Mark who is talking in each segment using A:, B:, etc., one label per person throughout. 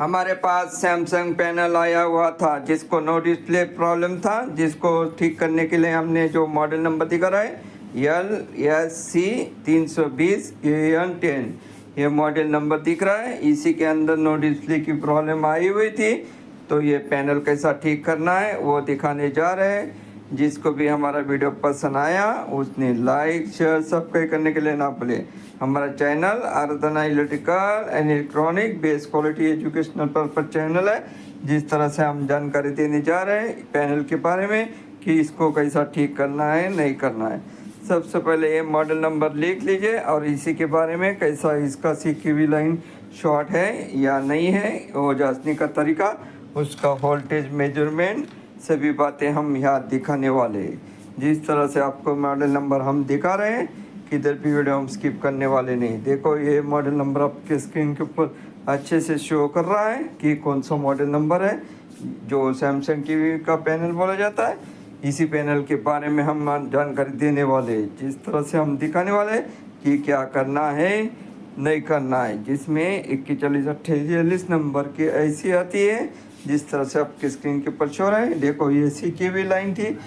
A: हमारे पास Samsung panel आया हुआ था जिसको नो डिस्प्ले प्रॉब्लम था, जिसको ठीक करने के लिए हमने जो मॉडल नंबर दिखा रहा है LSC320AN10 ये मॉडल नंबर दिख रहा है। इसी के अंदर नो डिस्प्ले की प्रॉब्लम आई हुई थी, तो ये पैनल कैसा ठीक करना है वो दिखाने जा रहे हैं। जिसको भी हमारा वीडियो पसंद आया उसने लाइक शेयर सब्सक्राइब करने के लिए ना भूले। हमारा channel Aradhana electrical and electronic best quality educational purpose channel है। जिस तरह से हम जानकारी देने जा रहे हैं पैनल के बारे में कि इसको कैसा ठीक करना है नहीं करना है। सबसे पहले ये मॉडल नंबर लिख लीजिए और इसी के बारे में कैसा इसका CQV लाइन शॉर्ट है या नहीं है वो जांचने का तरीका, उसका वोल्टेज मेजरमेंट सभी बातें हम यहाँ दिखाने वाले हैं। जिस तरह से आपको मॉडल नंबर हम दिखा रहे हैं किधर भी वीडियो हम स्किप करने वाले नहीं। देखो ये मॉडल नंबर आपके स्क्रीन के ऊपर अच्छे से शो कर रहा है कि कौन सा मॉडल नंबर है जो सैमसंग टीवी का पैनल बोला जाता है। इसी पैनल के बारे में हम जानकारी देने वाले हैं, जिस तरह से हम दिखाने वाले हैं कि क्या करना है नहीं करना है। जिसमें 4148 नंबर की ऐसी आती है जिस तरह से आपके स्क्रीन के ऊपर शो रहा है। देखो ये CQV लाइन थी,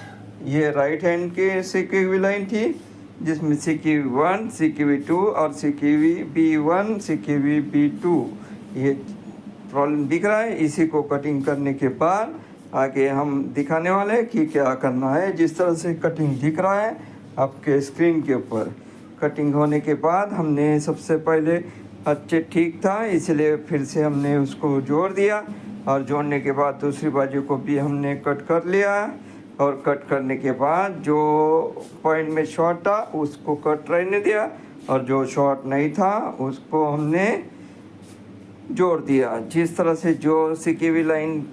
A: ये राइट हैंड की CQV लाइन थी जिसमें CQV1 CQV2 और CQV-B1 CQV-B2 ये प्रॉब्लम दिख रहा है। इसी को कटिंग करने के बाद आगे हम दिखाने वाले हैं कि क्या करना है। जिस तरह से कटिंग दिख रहा है आपके स्क्रीन के ऊपर, कटिंग होने के बाद हमने सबसे पहले अच्छे ठीक था इसलिए फिर से हमने उसको जोड़ दिया और जोड़ने के बाद दूसरी बाजू को भी हमने कट कर लिया और कट करने के बाद जो पॉइंट में शॉर्ट था उसको कट रहने दिया और जो शॉर्ट नहीं था उसको हमने जोड़ दिया। जिस तरह से जो CQV लाइन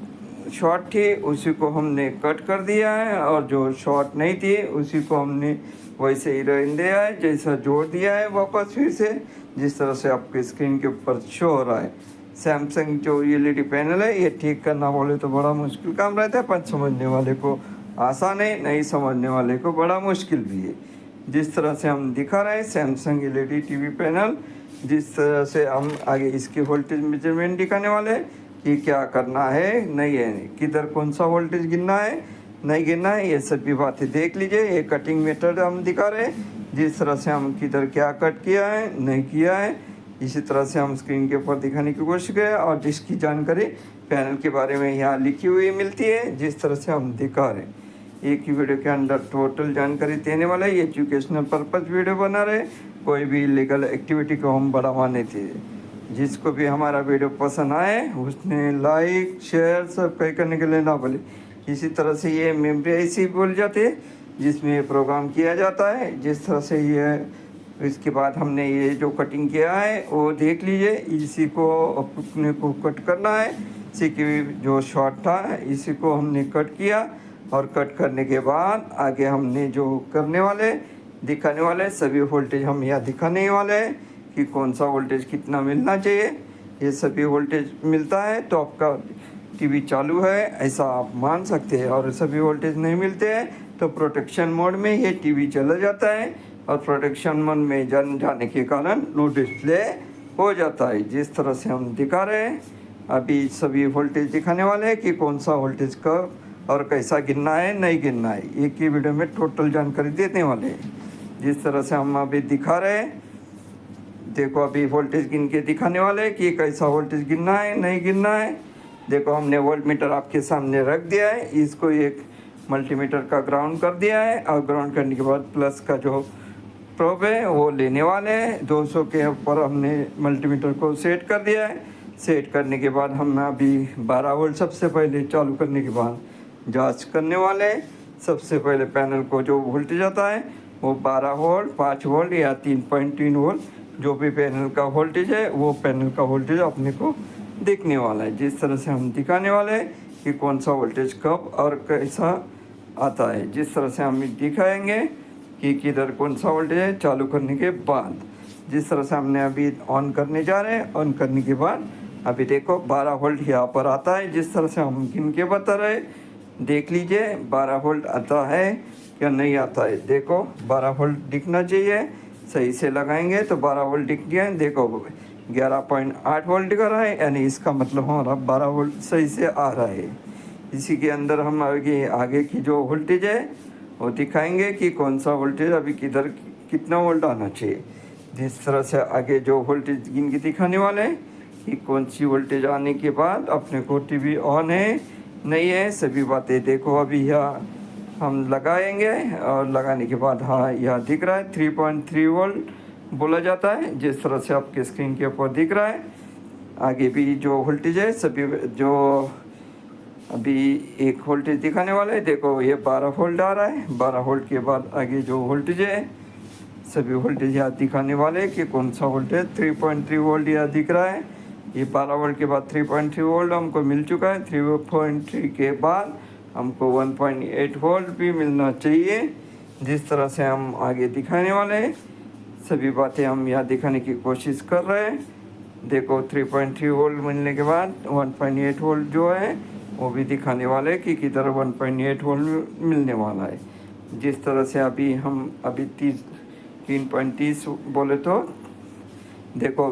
A: शॉर्ट थी उसी को हमने कट कर दिया है और जो शॉर्ट नहीं थी उसी को हमने वैसे ही रहने दिया है जैसा जोड़ दिया है वापस फिर से। जिस तरह से आपके स्क्रीन के ऊपर शो हो रहा है। सैमसंग जो LED पैनल है ये ठीक करना बोले तो बड़ा मुश्किल काम रहता है, पर समझने वाले को आसान है, नहीं समझने वाले को बड़ा मुश्किल भी है। जिस तरह से हम दिखा रहे हैं सैमसंग LED टीवी पैनल, जिस तरह से हम आगे इसकी वोल्टेज मेजरमेंट दिखाने वाले हैं कि क्या करना है नहीं है, किधर कौन सा वोल्टेज गिनना है नहीं गिनना है, ये सभी बातें देख लीजिए। ये कटिंग मेथड हम दिखा रहे हैं, जिस तरह से हम किधर क्या कट किया है नहीं किया है इसी तरह से हम स्क्रीन के ऊपर दिखाने की कोशिश करें और जिसकी जानकारी पैनल के बारे में यहाँ लिखी हुई मिलती है जिस तरह से हम दिखा रहे हैं। एक ही वीडियो के अंदर टोटल जानकारी देने वाला है। ये एजुकेशनल पर्पज़ वीडियो बना रहे, कोई भी इलीगल एक्टिविटी को हम बढ़ावा नहीं थे। जिसको भी हमारा वीडियो पसंद आए उसने लाइक शेयर सब्सक्राइब करने के लिए ना बोले। इसी तरह से ये मेमोरी ऐसी बोल जाती है जिसमें प्रोग्राम किया जाता है। जिस तरह से ये इसके बाद हमने ये जो कटिंग किया है वो देख लीजिए। इसी को अपने को कट करना है, CQV जो शॉर्ट था इसी को हमने कट किया और कट करने के बाद आगे हमने जो करने वाले दिखाने वाले सभी वोल्टेज हम यहाँ दिखाने वाले हैं कि कौन सा वोल्टेज कितना मिलना चाहिए। ये सभी वोल्टेज मिलता है तो आपका टीवी चालू है ऐसा आप मान सकते हैं, और सभी वोल्टेज नहीं मिलते हैं तो प्रोटेक्शन मोड में ये टीवी चला जाता है और प्रोटेक्शन मोड में जाने के कारण नो डिस्प्ले हो जाता है। जिस तरह से हम दिखा रहे हैं अभी सभी वोल्टेज दिखाने वाले हैं कि कौन सा वोल्टेज कब और कैसा गिनना है नहीं गिनना है। एक ही वीडियो में टोटल जानकारी देने वाले हैं। जिस तरह से हम अभी दिखा रहे हैं, देखो अभी वोल्टेज गिन के दिखाने वाले हैं कि कैसा वोल्टेज गिनना है नहीं गिनना है। देखो हमने वोल्ट मीटर आपके सामने रख दिया है, इसको एक मल्टीमीटर का ग्राउंड कर दिया है और ग्राउंड करने के बाद प्लस का जो प्रोब है वो लेने वाले हैं। 200 के ऊपर हमने मल्टीमीटर को सेट कर दिया है। सेट करने के बाद हम अभी 12 वोल्ट सबसे पहले चालू करने के बाद जांच करने वाले हैं। सबसे पहले पैनल को जो वोल्टेज आता है वो 12 वोल्ट 5 वोल्ट या 3.3 वोल्ट जो भी पैनल का वोल्टेज है वो पैनल का वोल्टेज अपने को देखने वाला है। जिस तरह से हम दिखाने वाले हैं कि कौन सा वोल्टेज कब और कैसा आता है। जिस तरह से हम दिखाएंगे कि किधर कौन सा वोल्टेज है चालू करने के बाद। जिस तरह से हमने अभी ऑन करने जा रहे हैं, ऑन करने के बाद अभी देखो 12 वोल्ट यहाँ पर आता है। जिस तरह से हम गिन के बता रहे देख लीजिए 12 वोल्ट आता है या नहीं आता है। देखो 12 वोल्ट दिखना चाहिए, सही से लगाएंगे तो 12 वोल्ट दिख गया। देखो 11.8 वोल्ट दिखा रहा है, यानी इसका मतलब हमारा 12 वोल्ट सही से आ रहा है। इसी के अंदर हम आगे की जो वोल्टेज है वो दिखाएंगे कि कौन सा वोल्टेज अभी किधर कितना वोल्ट आना चाहिए। जिस तरह से आगे जो वोल्टेज गिन के दिखाने वाले हैं कि कौन सी वोल्टेज आने के बाद अपने को टीवी ऑन है नहीं है, सभी बातें देखो अभी यहाँ हम लगाएंगे। और लगाने के बाद हाँ यह दिख रहा है 3.3 वोल्ट बोला जाता है, जिस तरह से आपके स्क्रीन के ऊपर दिख रहा है। आगे भी जो वोल्टेज है सभी जो अभी एक वोल्टेज दिखाने वाला है, देखो ये 12 वोल्ट आ रहा है। 12 वोल्ट के बाद आगे जो वोल्टेज है सभी वोल्टेज यहाँ दिखाने वाले हैं कि कौन सा वोल्टेज 3.3 वोल्ट यहाँ दिख रहा है। ये 12 वोल्ट के बाद 3.3 वोल्ट हमको मिल चुका है। 3.3 के बाद हमको 1.8 वोल्ट भी मिलना चाहिए, जिस तरह से हम आगे दिखाने वाले हैं। सभी बातें हम यहाँ दिखाने की कोशिश कर रहे हैं। देखो 3.3 वोल्ट मिलने के बाद 1.8 वोल्ट जो है वो भी दिखाने वाले हैं कि किधर 1.8 वोल्ट मिलने वाला है। जिस तरह से हम अभी 3.30 बोले तो देखो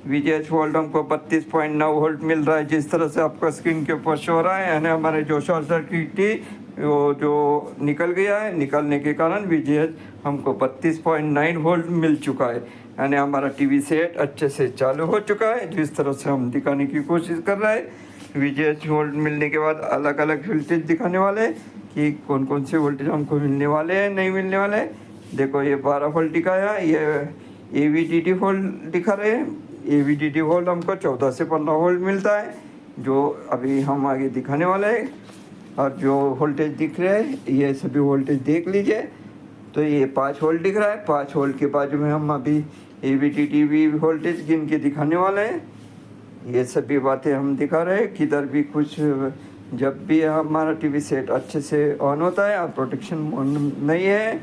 A: VGH वोल्ट हमको 32.9 वोल्ट मिल रहा है, जिस तरह से आपका स्क्रीन के ऊपर शो हो रहा है। यानी हमारे जो शॉर्ट सर्किट थी वो जो निकल गया है, निकलने के कारण VGH हमको 32.9 वोल्ट मिल चुका है। यानी हमारा टीवी सेट अच्छे से चालू हो चुका है, जिस तरह से हम दिखाने की कोशिश कर रहे हैं। VGH वोल्ट मिलने के बाद अलग अलग वोल्टेज दिखाने वाले हैं कि कौन कौन से वोल्टेज हमको मिलने वाले हैं नहीं मिलने वाले। देखो ये 12 वोल्ट दिखाया, ये AVDD वोल्ट दिखा रहे हैं। AVDD वोल्ट हमको 14 से 15 वोल्ट मिलता है, जो अभी हम आगे दिखाने वाले हैं। और जो वोल्टेज दिख रहे हैं ये सभी वोल्टेज देख लीजिए। तो ये 5 वोल्ट दिख रहा है। 5 वोल्ट के बाजू में हम अभी AVDD भी वोल्टेज गिन के दिखाने वाले हैं। ये सभी बातें हम दिखा रहे हैं। किधर भी कुछ जब भी हमारा टीवी सेट अच्छे से ऑन होता है और प्रोटेक्शन मोड नहीं है,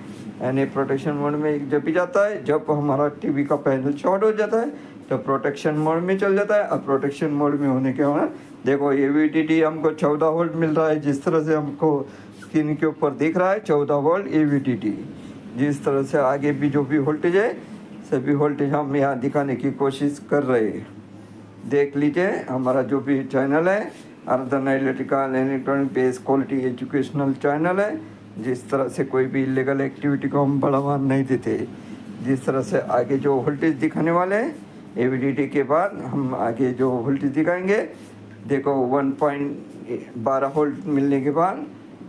A: यानी प्रोटेक्शन मोड में जब भी जाता है, जब हमारा टीवी का पैनल शॉर्ट हो जाता है तो प्रोटेक्शन मोड में चल जाता है। और प्रोटेक्शन मोड में होने के बाद देखो AVDD हमको 14 वोल्ट मिल रहा है, जिस तरह से हमको स्क्रीन के ऊपर दिख रहा है 14 वोल्ट AVDD। जिस तरह से आगे भी जो भी वोल्टेज है सभी वोल्टेज हम यहाँ दिखाने की कोशिश कर रहे हैं। देख लीजिए हमारा जो भी चैनल है अर्धन electrical electronic base quality educational channel है। जिस तरह से कोई भी इलीगल एक्टिविटी को हम बढ़ावा नहीं देते। जिस तरह से आगे जो वोल्टेज दिखाने वाले हैं AVDD के बाद हम आगे जो वोल्टेज दिखाएंगे, देखो 1.12 वोल्ट मिलने के बाद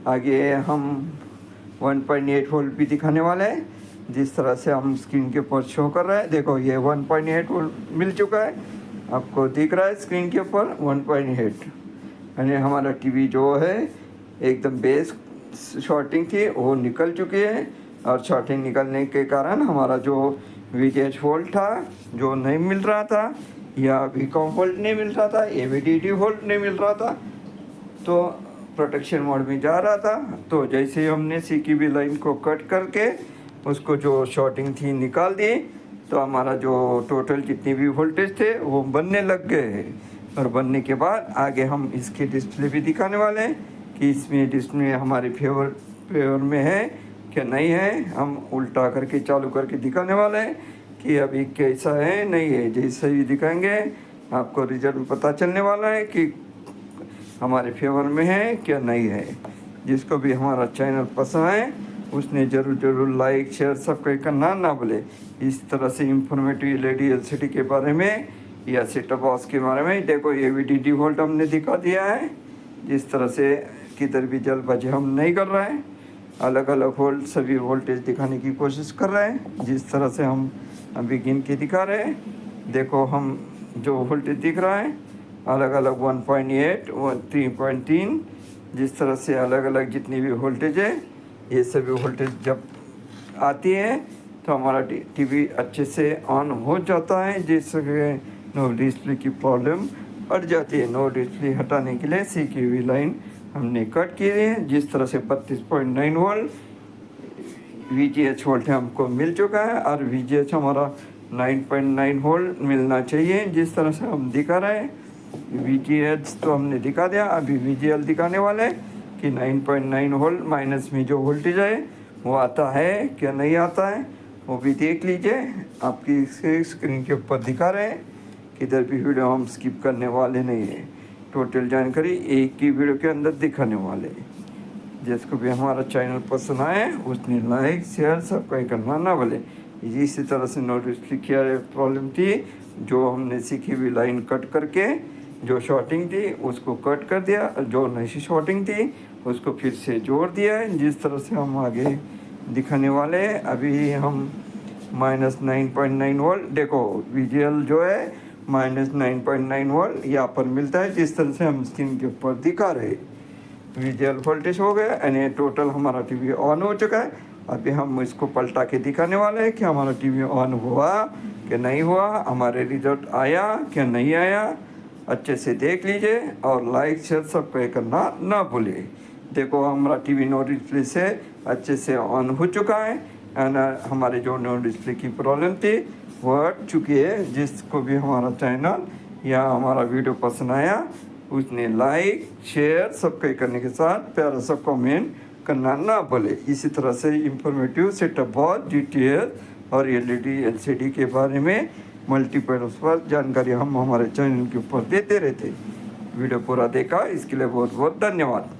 A: आगे हम 1.8 वोल्ट भी दिखाने वाले हैं। जिस तरह से हम स्क्रीन के ऊपर शो कर रहे हैं, देखो ये 1.8 वोल्ट मिल चुका है, आपको दिख रहा है स्क्रीन के ऊपर 1.8। यानी हमारा टीवी जो है एकदम बेस शॉर्टिंग थी वो निकल चुकी है। और शॉर्टिंग निकलने के कारण हमारा जो VGH वोल्ट था जो नहीं मिल रहा था, या VCOM वोल्ट नहीं मिल रहा था, AVDD वोल्ट नहीं मिल रहा था, तो प्रोटेक्शन मोड में जा रहा था। तो जैसे ही हमने CQB लाइन को कट करके उसको जो शॉर्टिंग थी निकाल दी, तो हमारा जो टोटल जितने भी वोल्टेज थे वो बनने लग गए। और बनने के बाद आगे हम इसके डिस्प्ले भी दिखाने वाले हैं कि इसमें डिस्प्ले हमारे फेवर में है क्या नहीं है। हम उल्टा करके चालू करके दिखाने वाले हैं कि अभी कैसा है नहीं है। जैसे ही दिखाएंगे आपको रिजल्ट पता चलने वाला है कि हमारे फेवर में है क्या नहीं है। जिसको भी हमारा चैनल पसंद है उसने ज़रूर लाइक शेयर सब्सक्राइब करना ना भूले। इस तरह से इंफॉर्मेटिव LED LCD के बारे में या सेटअप बॉक्स के बारे में देखो AVDD वोल्ट हमने दिखा दिया है। जिस तरह से किधर भी जल्दबाजी हम नहीं कर रहे हैं, अलग अलग वोल्ट सभी वोल्टेज दिखाने की कोशिश कर रहे हैं। जिस तरह से हम अभी गिन के दिखा रहे हैं, देखो हम जो वोल्टेज दिख रहा है अलग अलग 1.8 3.3, जिस तरह से अलग अलग जितनी भी वोल्टेज है ये सभी वोल्टेज जब आती है तो हमारा टीवी अच्छे से ऑन हो जाता है। जिससे नो डिस्प्ले की प्रॉब्लम हट जाती है। नो डिस्प्ले हटाने के लिए CQB लाइन हमने कट की है। जिस तरह से 32.9 वोल्ट VGH वोल्ट हमको मिल चुका है और VGH हमारा 9.9 वोल्ट मिलना चाहिए। जिस तरह से हम दिखा रहे हैं VGH तो हमने दिखा दिया, अभी VGL दिखाने वाले हैं कि 9.9 वोल्ट माइनस में जो वोल्टेज है वो आता है क्या नहीं आता है वो भी देख लीजिए। आपकी स्क्रीन के ऊपर दिखा रहे हैं। किधर भी वीडियो हम स्किप करने वाले नहीं है। टोटल जानकारी एक ही वीडियो के अंदर दिखाने वाले हैं। जिसको भी हमारा चैनल पसंद आए उसने लाइक शेयर सब्सक्राइब करना ना भूले। इसी तरह से नोटिस किया प्रॉब्लम थी, जो हमने सीखी हुई लाइन कट करके जो शॉर्टिंग थी उसको कट कर दिया, जो नई शॉर्टिंग थी उसको फिर से जोड़ दिया है। जिस तरह से हम आगे दिखाने वाले हैं। अभी हम -9.9 वोल्ट, देखो विजुअल जो है -9.9 वोल्ट यहाँ पर मिलता है। जिस तरह से हम स्क्रीन के ऊपर दिखा रहे विजुअल वोल्टेज हो गया यानी टोटल हमारा टीवी ऑन हो चुका है। अभी हम इसको पलटा के दिखाने वाले हैं कि हमारा टीवी ऑन हुआ कि नहीं हुआ, हमारे रिजल्ट आया क्या नहीं आया। अच्छे से देख लीजिए और लाइक शेयर सब्सक्राइब करना ना भूलिए। देखो हमारा टीवी नो डिस्प्ले से अच्छे से ऑन हो चुका है एंड हमारे जो नो डिस्प्ले की प्रॉब्लम थी वो हट चुकी है। जिसको भी हमारा चैनल या हमारा वीडियो पसंद आया उसने लाइक शेयर सब्सक्राइब करने के साथ प्यारा सा कमेंट करना ना भूले। इसी तरह से इंफॉर्मेटिव सेटअप बॉक्स DTS और LED LCD के बारे में मल्टीपल पर जानकारी हम हमारे चैनल के ऊपर देते रहते। वीडियो पूरा देखा इसके लिए बहुत बहुत धन्यवाद।